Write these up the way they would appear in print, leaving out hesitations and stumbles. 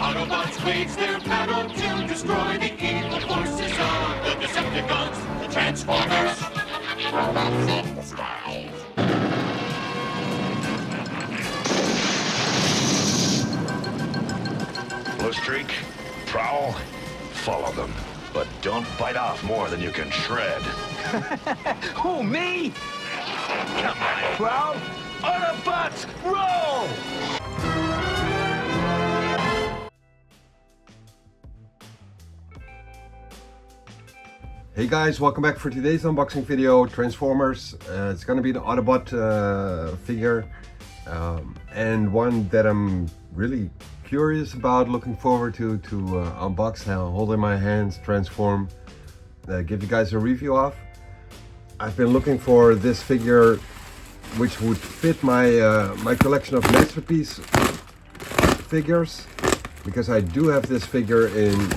Autobots wage their battle to destroy the evil forces of the Decepticons, the Transformers. Robots in disguise. Blue Streak, Prowl, follow them. But don't bite off more than you can shred. Who, me? Come on, Prowl? Autobots, roll! Hey guys, welcome back for today's unboxing video. Transformers. It's gonna be an Autobot figure, and one that I'm really curious about, looking forward to unbox, hold in my hands, transform, give you guys a review of. I've been looking for this figure which would fit my my collection of masterpiece figures, because I do have this figure in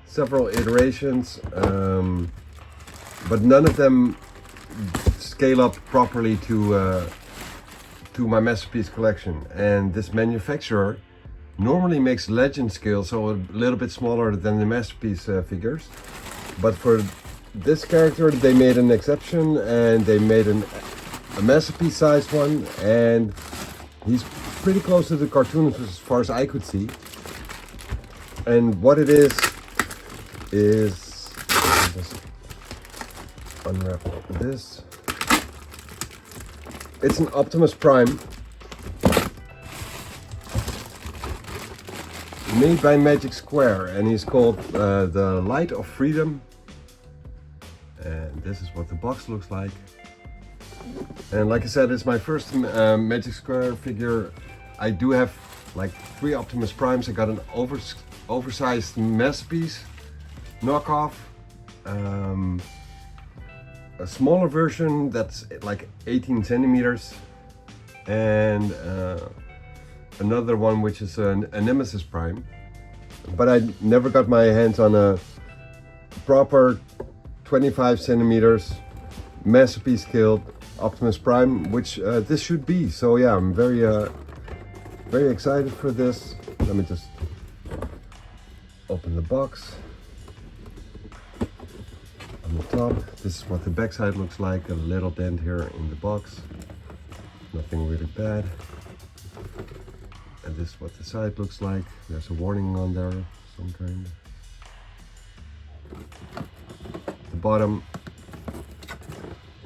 several iterations, but none of them scale up properly to my masterpiece collection. And this manufacturer normally makes legend scale, so a little bit smaller than the masterpiece figures, but for this character they made an exception and they made a masterpiece sized one, and he's pretty close to the cartoons as far as I could see. And what it is just unwrap this. It's an Optimus Prime made by Magic Square, and he's called the Light of Freedom. And this is what the box looks like. And like I said, it's my first Magic Square figure. I do have like 3 Optimus Primes. I got an oversized masterpiece knockoff, a smaller version that's like 18 centimeters, and another one which is a Nemesis Prime. But I never got my hands on a proper 25 centimeters masterpiece scaled Optimus Prime, which this should be. So yeah, I'm very excited for this. Let me just open the box. On the top, this is what the backside looks like. A little dent here in the box, nothing really bad. And this is what the side looks like. There's a warning on there, some kind. The bottom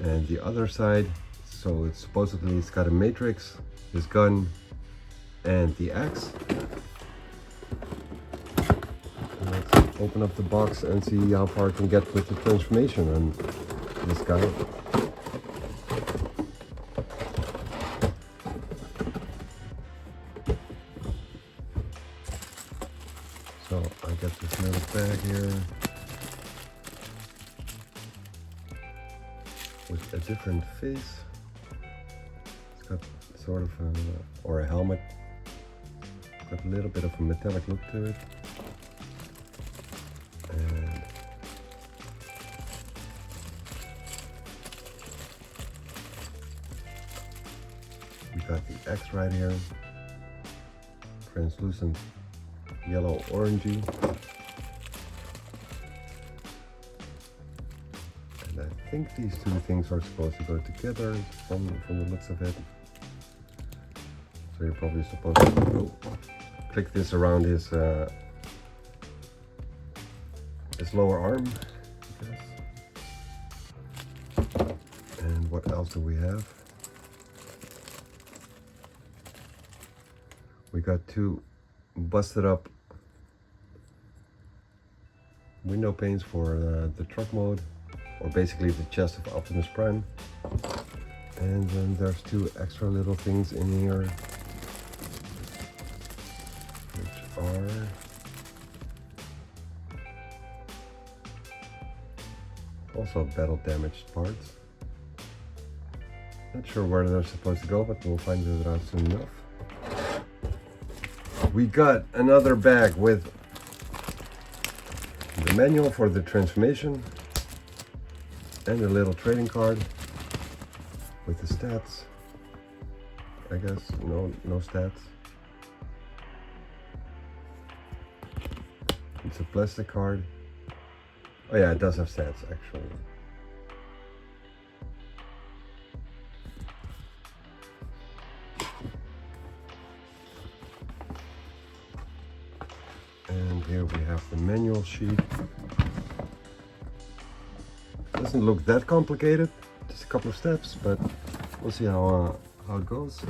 and the other side. So it's supposedly, it's got a matrix, his gun, and the axe. Let's open up the box and see how far I can get with the transformation on this guy. So I got this little bag here with a different face. It's got sort of or a helmet. It's got a little bit of a metallic look to it. And we got the X right here, translucent yellow orangey, and I think these two things are supposed to go together from the looks of it. So you're probably supposed to click this around his lower arm, I guess. And what else do we have? We got 2 busted up window panes for the truck mode, or basically the chest of Optimus Prime. And then there's 2 extra little things in here, which are also battle damaged parts. Not sure where they're supposed to go, but we'll find it out soon enough. We got another bag with the manual for the transformation and a little trading card with the stats. I guess no stats. It's a plastic card. Oh yeah, it does have stats actually. And here we have the manual sheet. Doesn't look that complicated, just a couple of steps, but we'll see how it goes.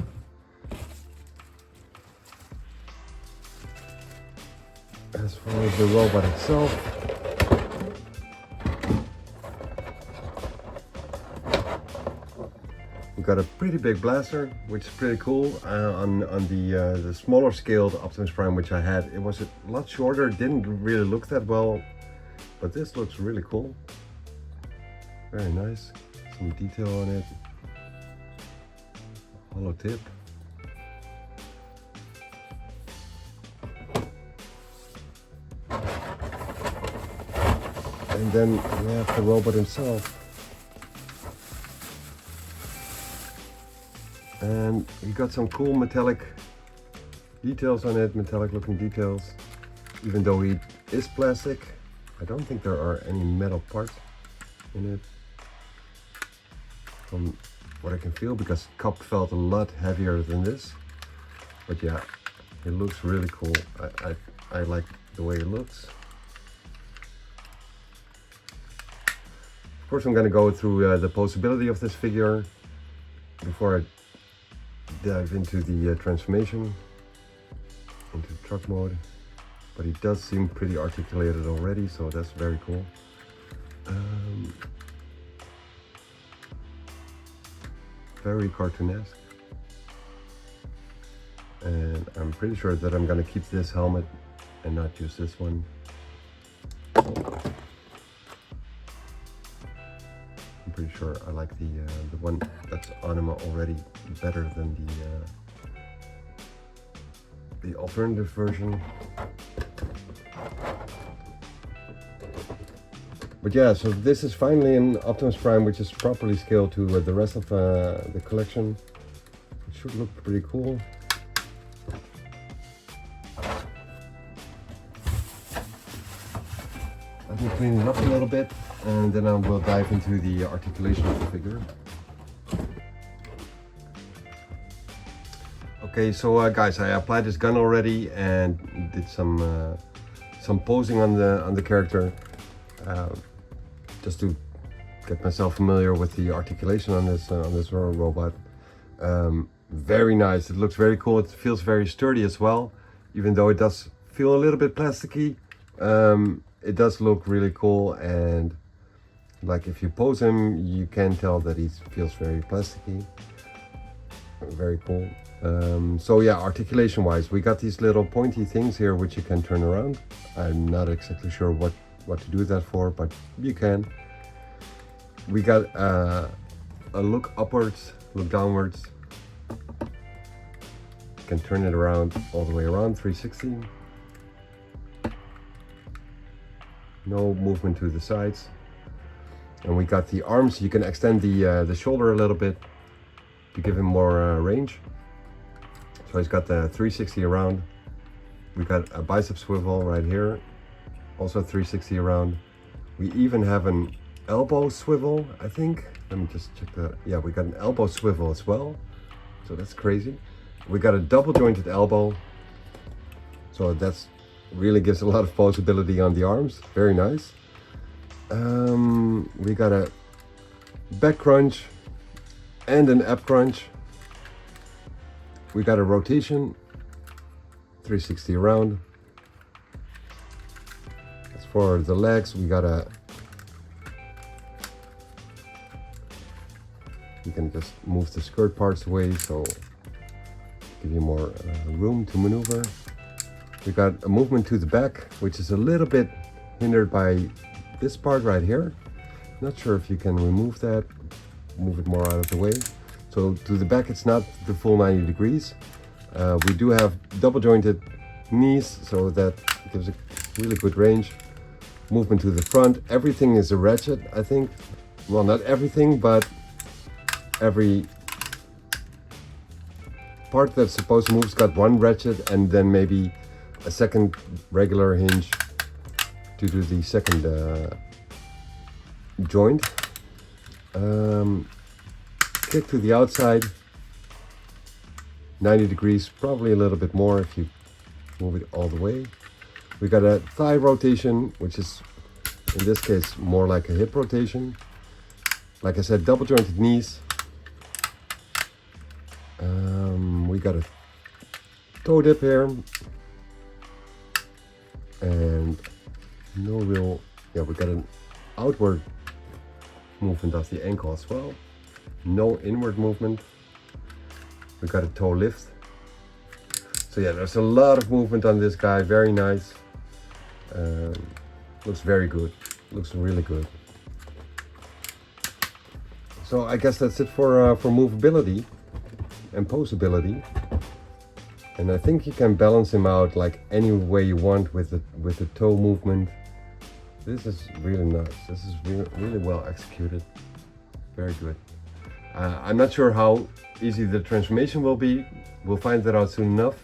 As far as the robot itself, we got a pretty big blaster, which is pretty cool. On the smaller scaled Optimus Prime, which I had, it was a lot shorter. Didn't really look that well, but this looks really cool. Very nice. Some detail on it. Hollow tip. And then we have the robot himself. And we got some cool metallic details on it, metallic looking details. Even though he is plastic, I don't think there are any metal parts in it. From what I can feel, because Cup felt a lot heavier than this. But yeah, it looks really cool. I like the way it looks. Of course, I'm going to go through the posability of this figure before I dive into the transformation into truck mode. But he does seem pretty articulated already, so that's very cool. Very cartoonesque. And I'm pretty sure that I'm going to keep this helmet and not use this one. I'm pretty sure I like the one that's on him already better than the alternative version. But yeah, so this is finally an Optimus Prime which is properly scaled to the rest of the collection. It should look pretty cool. Let me clean it up a little bit, and then I will dive into the articulation of the figure. Okay, so guys, I applied this gun already and did some posing on the character, just to get myself familiar with the articulation on this robot. Very nice. It looks very cool. It feels very sturdy as well, even though it does feel a little bit plasticky. It does look really cool, and like if you pose him, you can tell that he feels very plasticky. Very cool. So yeah, articulation wise, we got these little pointy things here which you can turn around. I'm not exactly sure what to do that for, but you can. We got a look upwards, look downwards. You can turn it around all the way around, 360. No movement to the sides. And we got the arms. You can extend the shoulder a little bit to give him more range. So he's got the 360 around. We got a bicep swivel right here, also 360 around. We even have an elbow swivel, I think. Let me just check that. Yeah, we got an elbow swivel as well. So that's crazy. We got a double jointed elbow. So that's really gives a lot of possibility on the arms. Very nice. We got a back crunch and an ab crunch. We got a rotation, 360 around. As for the legs, we got you can just move the skirt parts away, so give you more room to maneuver. We got a movement to the back, which is a little bit hindered by this part right here. Not sure if you can remove that, move it more out of the way. So to the back, it's not the full 90 degrees. We do have double jointed knees, so that gives a really good range. Movement to the front. Everything is a ratchet, I think. Well, not everything, but every part that's supposed to move's got one ratchet, and then maybe a second regular hinge to do the second joint. Kick to the outside, 90 degrees, probably a little bit more if you move it all the way. We got a thigh rotation, which is in this case more like a hip rotation. Like I said, double jointed knees. We got a toe dip here, and no real, yeah, we got an outward movement of the ankle as well. No inward movement. We got a toe lift. So yeah, there's a lot of movement on this guy. Very nice. Looks very good. Looks really good. So I guess that's it for movability and posability. And I think you can balance him out like any way you want with the toe movement. This is really nice. This is really well executed. Very good. I'm not sure how easy the transformation will be. We'll find that out soon enough.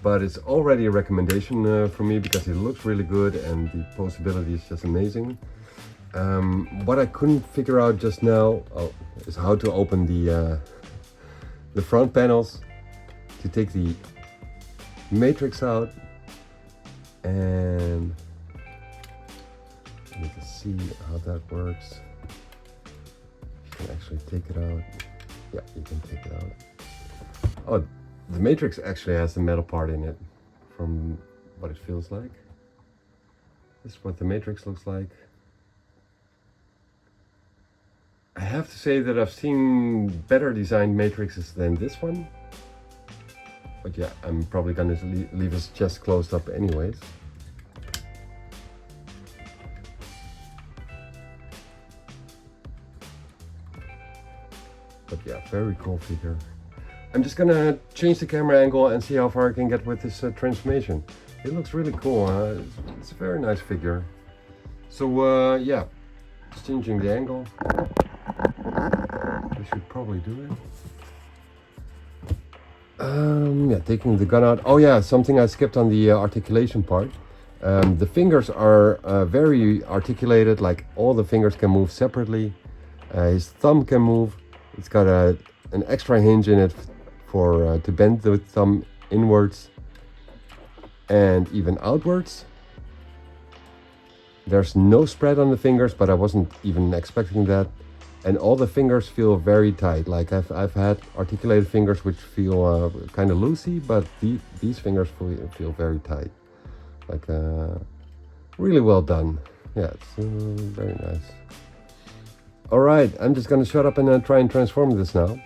But it's already a recommendation for me because it looks really good and the posability is just amazing. What I couldn't figure out just now is how to open the front panels to take the matrix out, and let me just see how that works. You can actually take it out. Yeah, you can take it out. Oh, the matrix actually has the metal part in it from what it feels like. This is what the matrix looks like. I have to say that I've seen better designed matrices than this one. But yeah, I'm probably gonna leave his chest closed up anyways. But yeah, very cool figure. I'm just gonna change the camera angle and see how far I can get with this transformation. It looks really cool. It's a very nice figure. So yeah, just changing the angle. I should probably do it. Yeah, taking the gun out. Oh yeah, something I skipped on the articulation part. The fingers are very articulated, like all the fingers can move separately. His thumb can move. It's got an extra hinge in it for to bend the thumb inwards and even outwards. There's no spread on the fingers, but I wasn't even expecting that. And all the fingers feel very tight. Like I've had articulated fingers which feel kind of loosey, but these fingers feel very tight. Like really well done. Yeah, it's very nice. All right, I'm just gonna shut up and try and transform this now.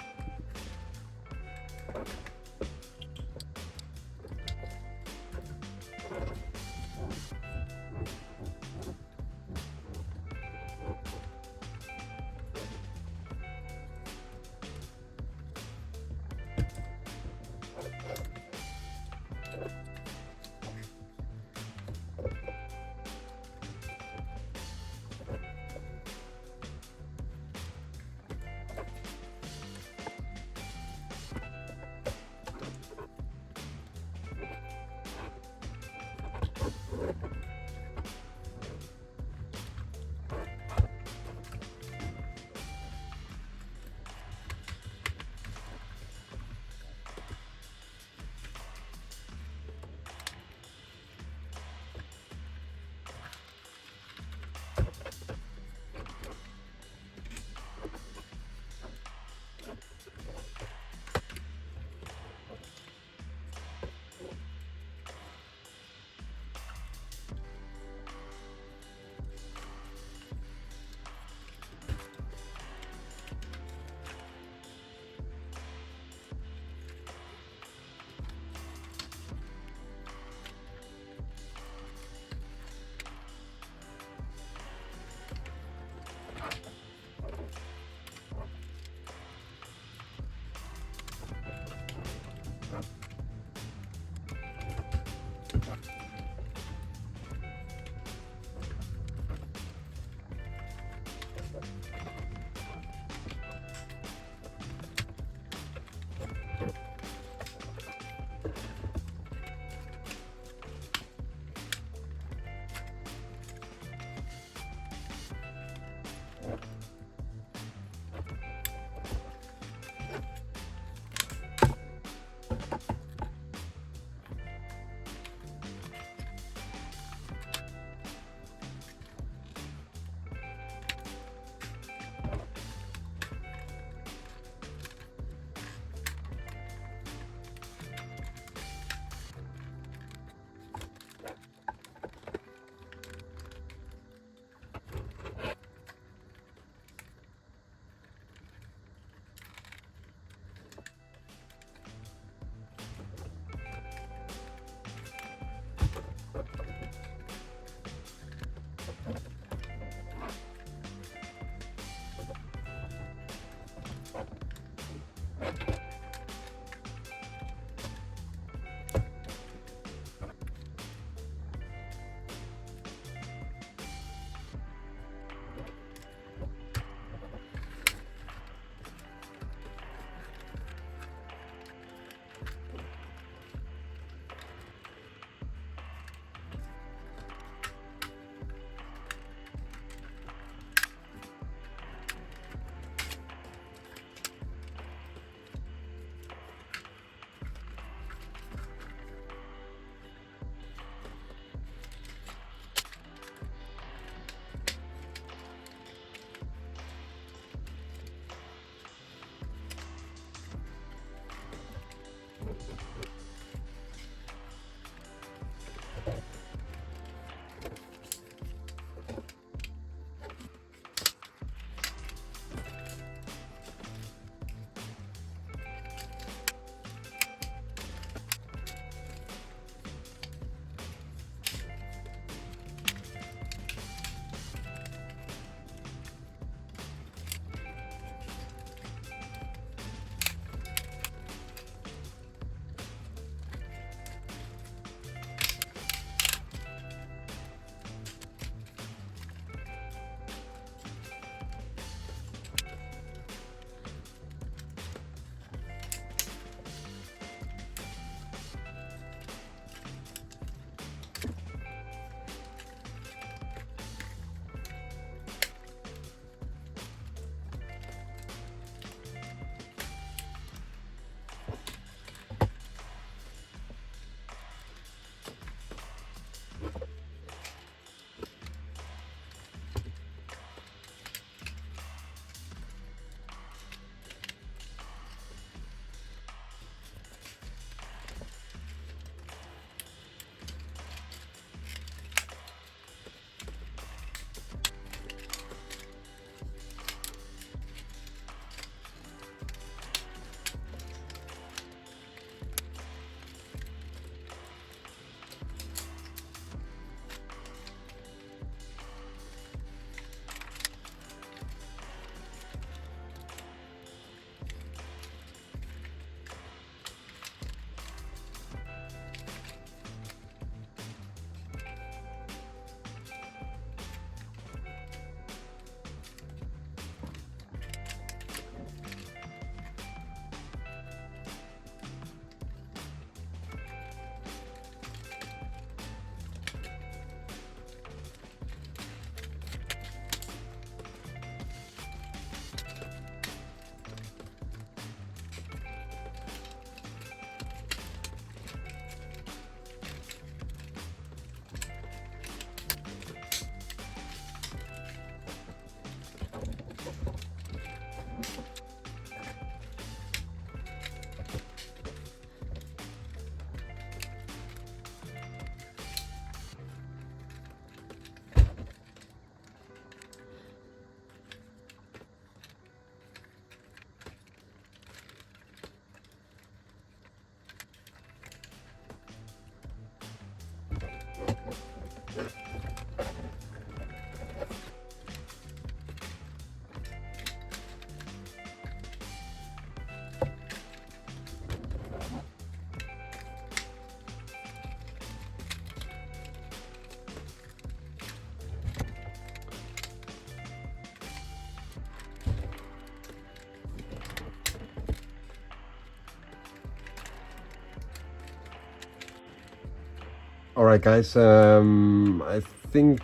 Alright guys, I think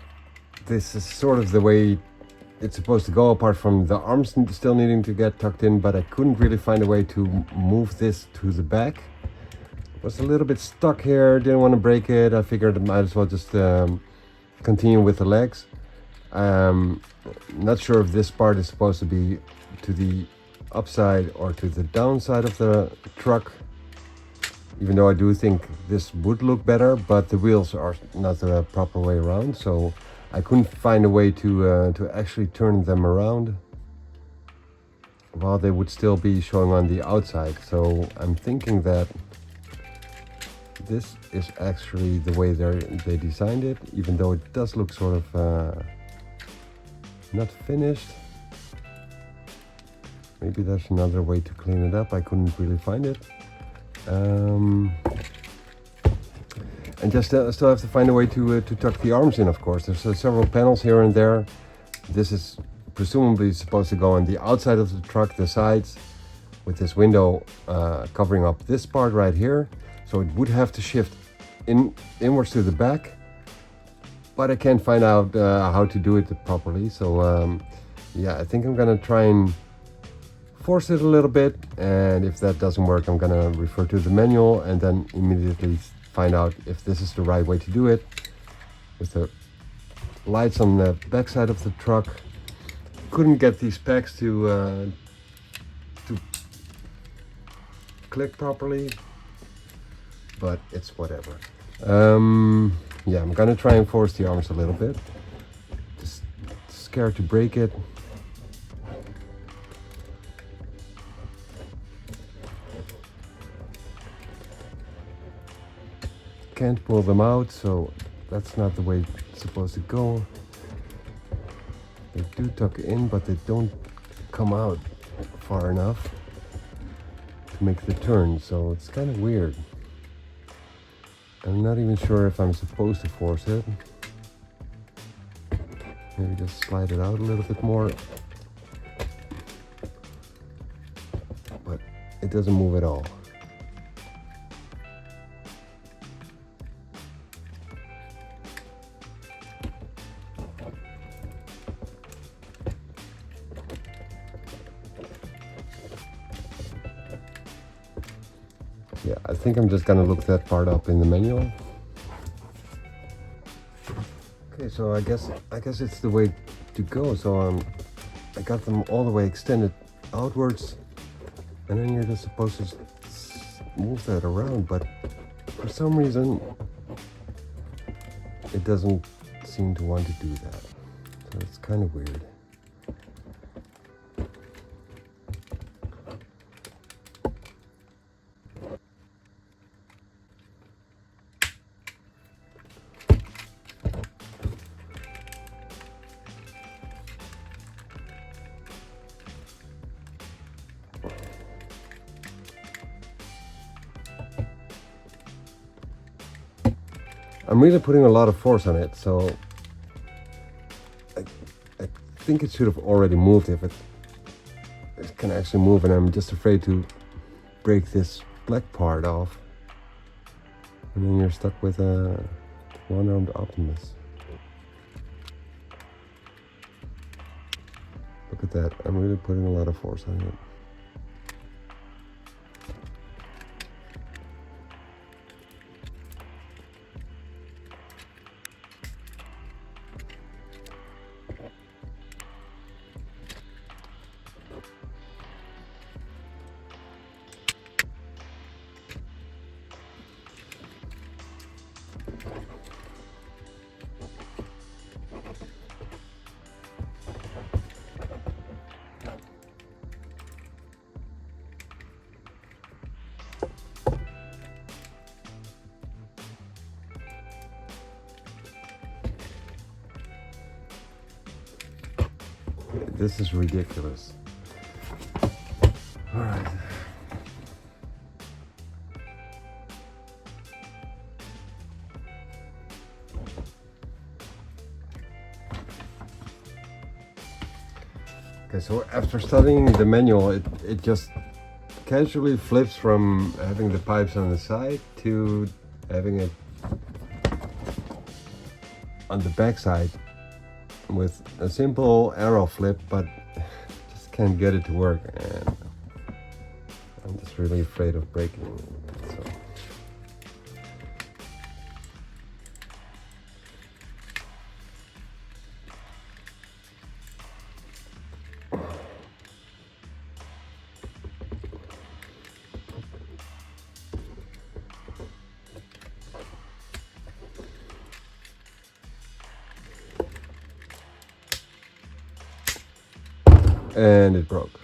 this is sort of the way it's supposed to go, apart from the arms still needing to get tucked in, but I couldn't really find a way to move this to the back. Was a little bit stuck here, didn't want to break it. I figured I might as well just continue with the legs. Not sure if this part is supposed to be to the upside or to the downside of the truck, even though I do think this would look better, but the wheels are not the proper way around, so I couldn't find a way to actually turn them around while they would still be showing on the outside. So I'm thinking that this is actually the way they designed it, even though it does look sort of not finished. Maybe there's another way to clean it up. I couldn't really find it. And just still have to find a way to tuck the arms in, of course. There's several panels here and there. This is presumably supposed to go on the outside of the truck, the sides, with this window covering up this part right here. So it would have to shift inwards to the back, but I can't find out how to do it properly. So yeah, I think I'm gonna try and force it a little bit, and if that doesn't work, I'm gonna refer to the manual and then immediately find out if this is the right way to do it. With the lights on the back side of the truck, couldn't get these pegs to click properly, but it's whatever. Yeah, I'm gonna try and force the arms a little bit. Just scared to break it. Can't pull them out, so that's not the way it's supposed to go. They do tuck in, but they don't come out far enough to make the turn, so it's kind of weird. I'm not even sure if I'm supposed to force it. Maybe just slide it out a little bit more. But it doesn't move at all. Yeah, I think I'm just gonna look that part up in the manual. Okay, so I guess it's the way to go. So I got them all the way extended outwards, and then you're just supposed to move that around, but for some reason it doesn't seem to want to do that. So it's kind of weird. I'm really putting a lot of force on it, so I think it should have already moved if it can actually move, and I'm just afraid to break this black part off. And then you're stuck with a one-armed Optimus. Look at that, I'm really putting a lot of force on it. This is ridiculous. All right. Okay, so after studying the manual, it just casually flips from having the pipes on the side to having it on the backside with a simple arrow flip, but just can't get it to work, and I'm just really afraid of breaking it. So. And it broke.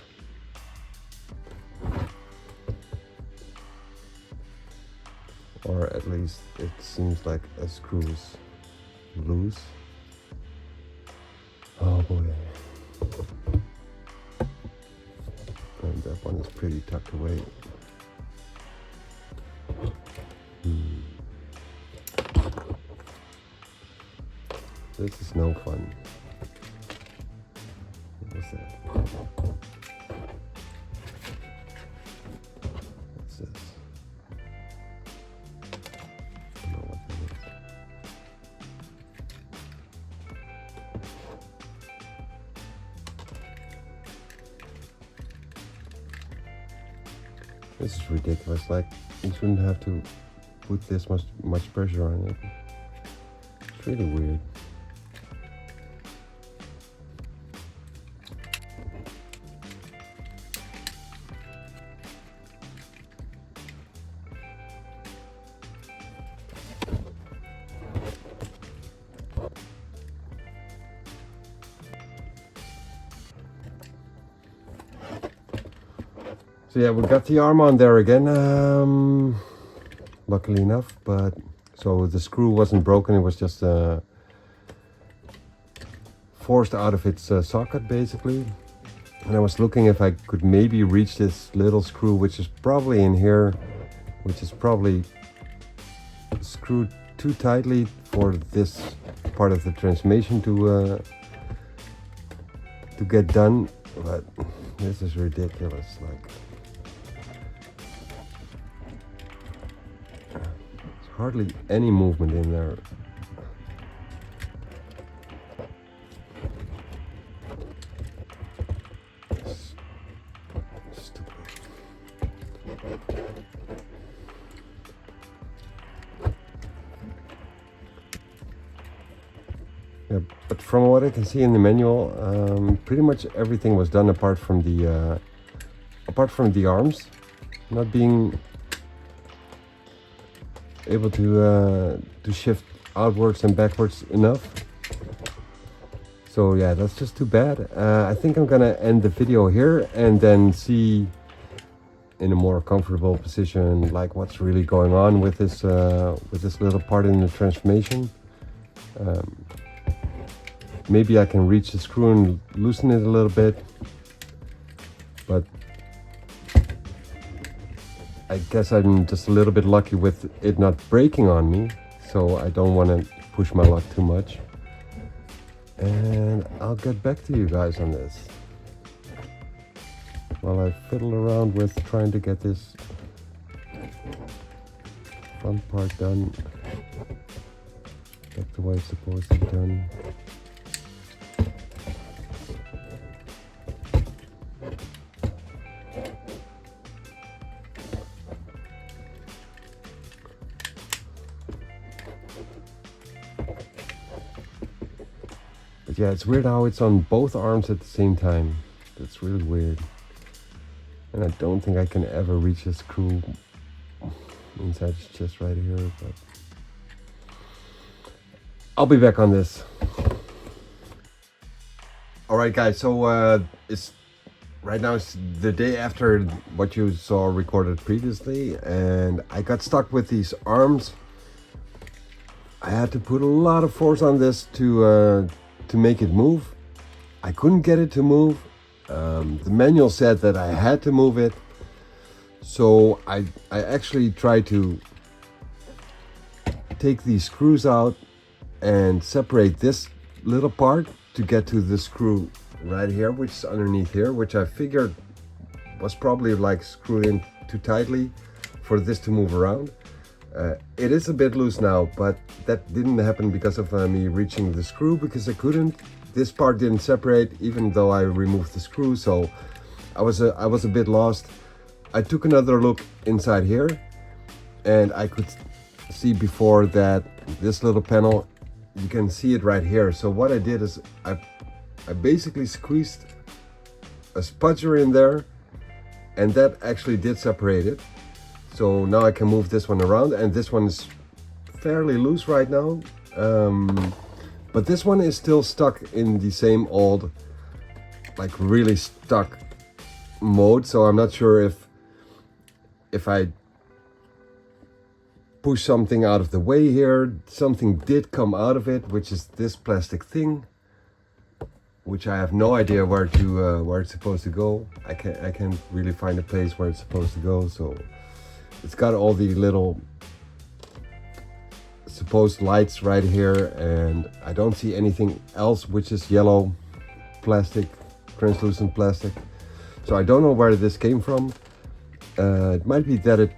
Or at least it seems like a screw is loose. Oh boy. And that one is pretty tucked away. This is no fun. What was that? What's this? I don't know what that is. This is ridiculous. Like, you shouldn't have to put this much pressure on it. It's really weird. So yeah, we got the arm on there again, luckily enough, but so the screw wasn't broken, it was just forced out of its socket basically. And I was looking if I could maybe reach this little screw, which is probably in here, which is probably screwed too tightly for this part of the transmission to get done, but this is ridiculous. Like, hardly any movement in there. Stupid. Yeah, but from what I can see in the manual, pretty much everything was done apart from the arms not being able to shift outwards and backwards enough. So yeah, that's just too bad. I think I'm gonna end the video here and then see in a more comfortable position like what's really going on with this little part in the transformation. Maybe I can reach the screw and loosen it a little bit, but I guess I'm just a little bit lucky with it not breaking on me, so I don't want to push my luck too much. And I'll get back to you guys on this while I fiddle around with trying to get this front part done back the way it's supposed to be done. But yeah, it's weird how it's on both arms at the same time. That's really weird. And I don't think I can ever reach a screw inside his chest right here, but I'll be back on this. Alright guys, so it's right now it's the day after what you saw recorded previously, and I got stuck with these arms. I had to put a lot of force on this to make it move. I couldn't get it to move. The manual said that I had to move it, so I actually tried to take these screws out and separate this little part to get to the screw right here, which is underneath here, which I figured was probably like screwed in too tightly for this to move around. It is a bit loose now, but that didn't happen because of me reaching the screw, because I couldn't. This part didn't separate even though I removed the screw, so I was a bit lost. I took another look inside here, and I could see before that this little panel, you can see it right here. So what I did is I basically squeezed a spudger in there, and that actually did separate it. So now I can move this one around, and this one is fairly loose right now. But this one is still stuck in the same old, like really stuck mode. So I'm not sure if I push something out of the way here, something did come out of it, which is this plastic thing, which I have no idea where it's supposed to go. I can't really find a place where it's supposed to go. So it's got all the little supposed lights right here, and I don't see anything else, which is yellow plastic, translucent plastic. So I don't know where this came from. It might be that it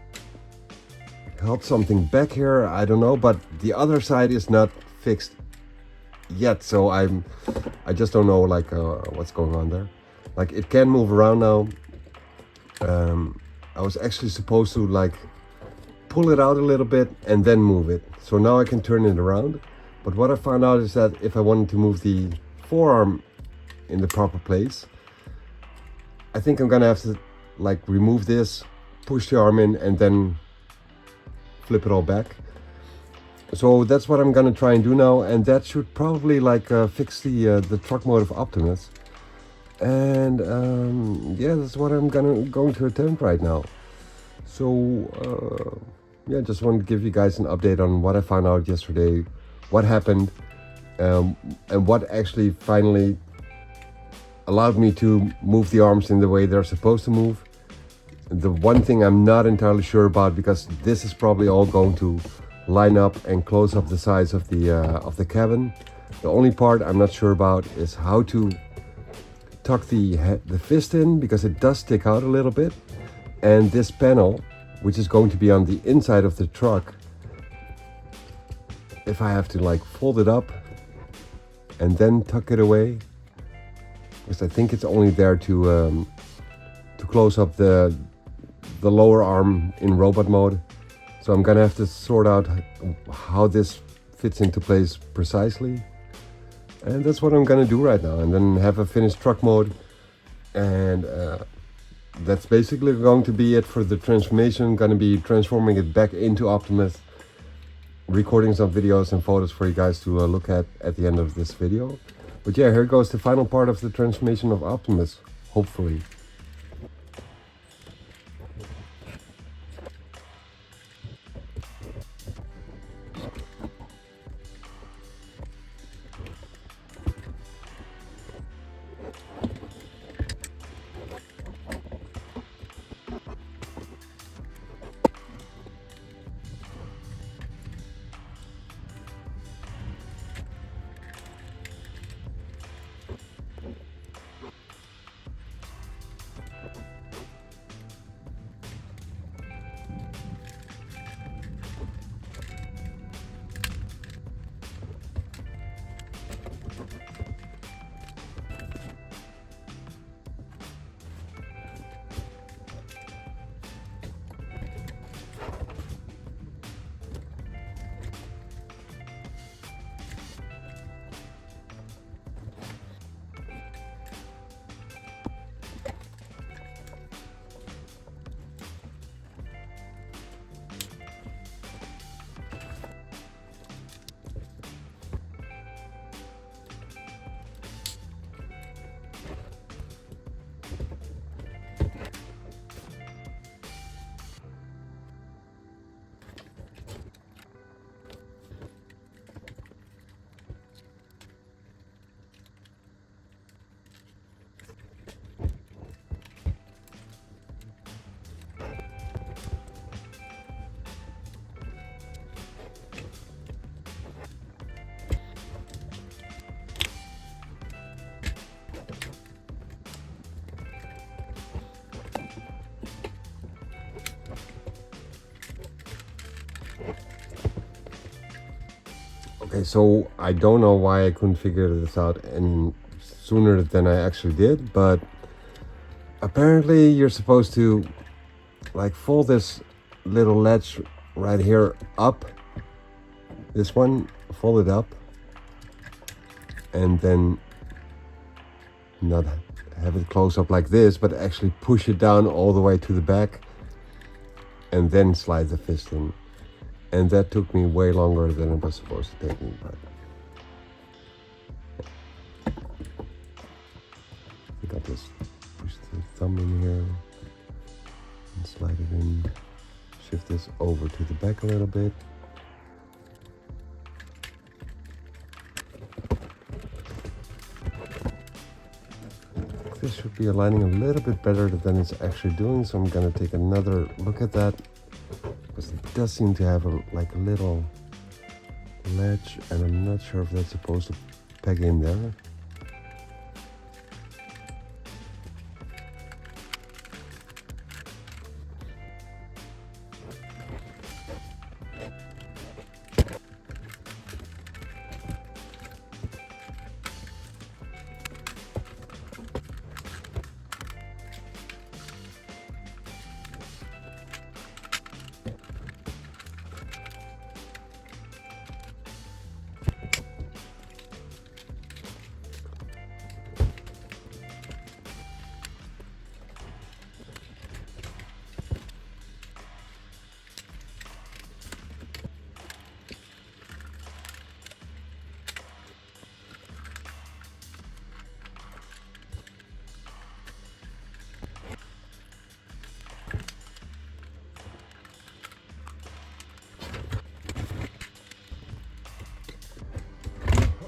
held something back here, I don't know, but the other side is not fixed yet, so I just don't know like what's going on there. Like, it can move around now. I was actually supposed to like pull it out a little bit and then move it, so now I can turn it around. But what I found out is that if I wanted to move the forearm in the proper place, I think I'm gonna have to like remove this, push the arm in, and then flip it all back. So that's what I'm gonna try and do now, and that should probably like fix the truck mode of Optimus. And yeah, that's what I'm going to attempt right now. So yeah, just wanted to give you guys an update on what I found out yesterday, what happened, and what actually finally allowed me to move the arms in the way they're supposed to move. The one thing I'm not entirely sure about, because this is probably all going to line up and close up the sides of the cabin. The only part I'm not sure about is how to tuck the fist in, because it does stick out a little bit. And this panel, which is going to be on the inside of the truck, if I have to like fold it up and then tuck it away, because I think it's only there to close up the lower arm in robot mode. So I'm gonna have to sort out how this fits into place precisely, and that's what I'm gonna do right now, and then have a finished truck mode. And that's basically going to be it for the transformation. I'm gonna be transforming it back into Optimus, recording some videos and photos for you guys to look at the end of this video. But yeah, here goes the final part of the transformation of Optimus, hopefully. Okay, so I don't know why I couldn't figure this out any sooner than I actually did, but apparently you're supposed to like fold this little ledge right here up, this one, fold it up, and then not have it close up like this, but actually push it down all the way to the back and then slide the fist in. And that took me way longer than it was supposed to take me, but I think I'll just push the thumb in here and slide it in. Shift this over to the back a little bit. This should be aligning a little bit better than it's actually doing, so I'm gonna take another look at that, because it does seem to have like a little ledge, and I'm not sure if that's supposed to peg in there.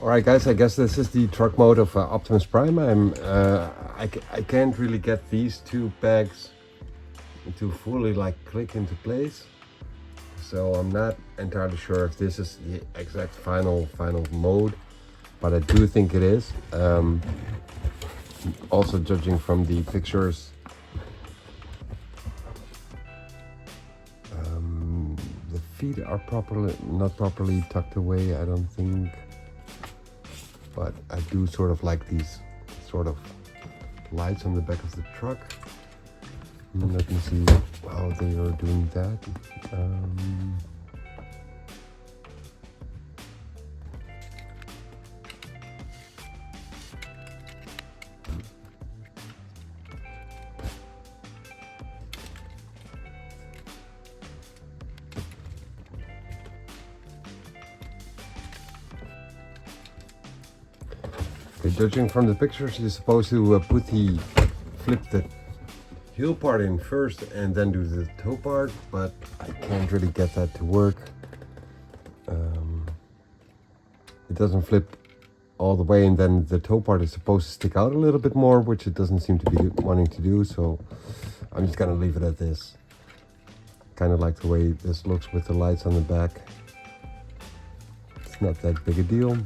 Alright guys, I guess this is the truck mode of Optimus Prime. I can't really get these two pegs to fully like click into place, so I'm not entirely sure if this is the exact final mode, but I do think it is. Also judging from the pictures, the feet are not properly tucked away, I don't think. But I do sort of like these sort of lights on the back of the truck. Let me see how they are doing that. Judging from the pictures, you're supposed to flip the heel part in first and then do the toe part, but I can't really get that to work. It doesn't flip all the way, and then the toe part is supposed to stick out a little bit more, which it doesn't seem to be wanting to do, so I'm just gonna leave it at this. Kind of like the way this looks with the lights on the back. It's not that big a deal.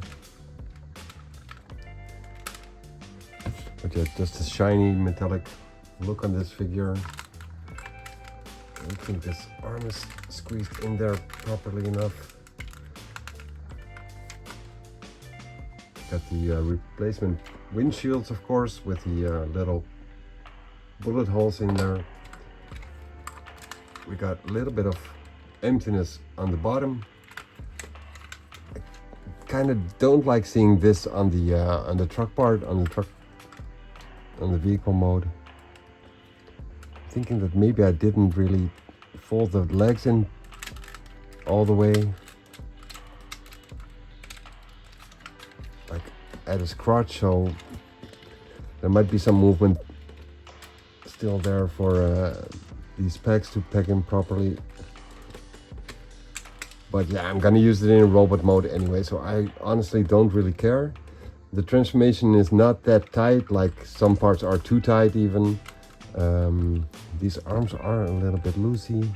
But yeah, just a shiny metallic look on this figure. I don't think this arm is squeezed in there properly enough. Got the replacement windshields, of course, with the little bullet holes in there. We got a little bit of emptiness on the bottom. I kind of don't like seeing this on the truck part, on the vehicle mode. Thinking that maybe I didn't really fold the legs in all the way, like at his crotch, so there might be some movement still there for these pegs to peg in properly. But yeah, I'm gonna use it in robot mode anyway, so I honestly don't really care. The transformation is not that tight, like some parts are too tight even. These arms are a little bit loosey.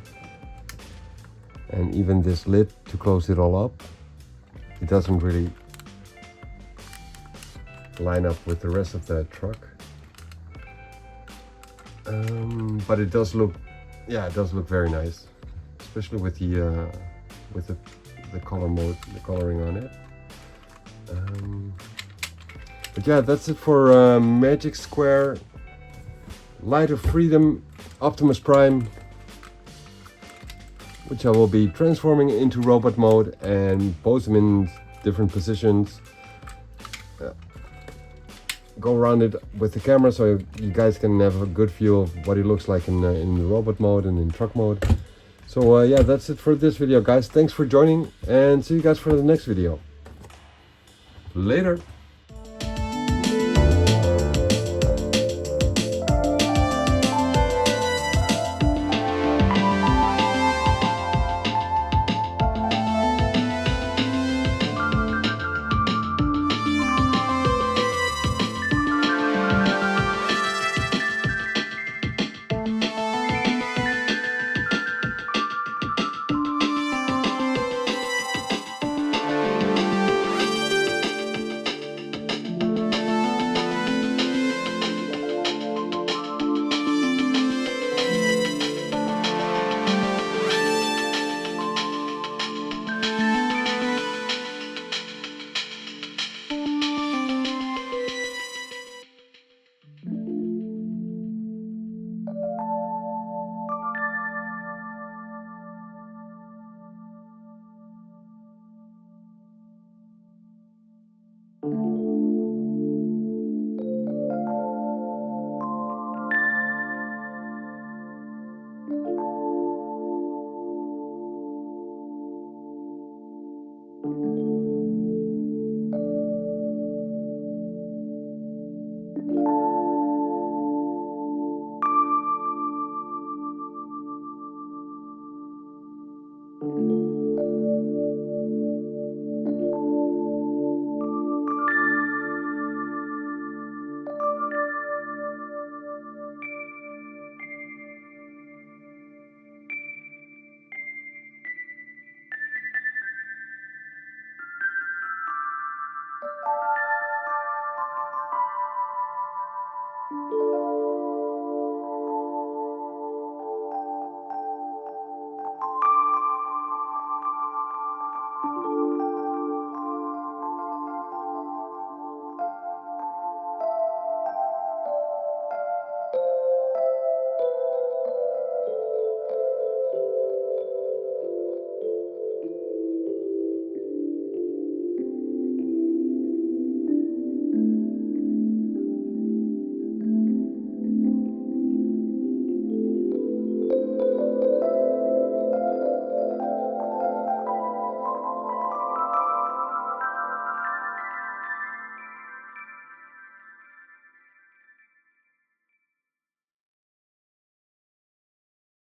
And even this lid to close it all up, it doesn't really line up with the rest of the truck. But it does look, yeah, it does look very nice, especially with the color mode, the coloring on it. But yeah, that's it for Magic Square, Light of Freedom, Optimus Prime, which I will be transforming into robot mode and pose them in different positions. Go around it with the camera so you guys can have a good view of what he looks like in the robot mode and in truck mode. So yeah, that's it for this video, guys. Thanks for joining, and see you guys for the next video. Later.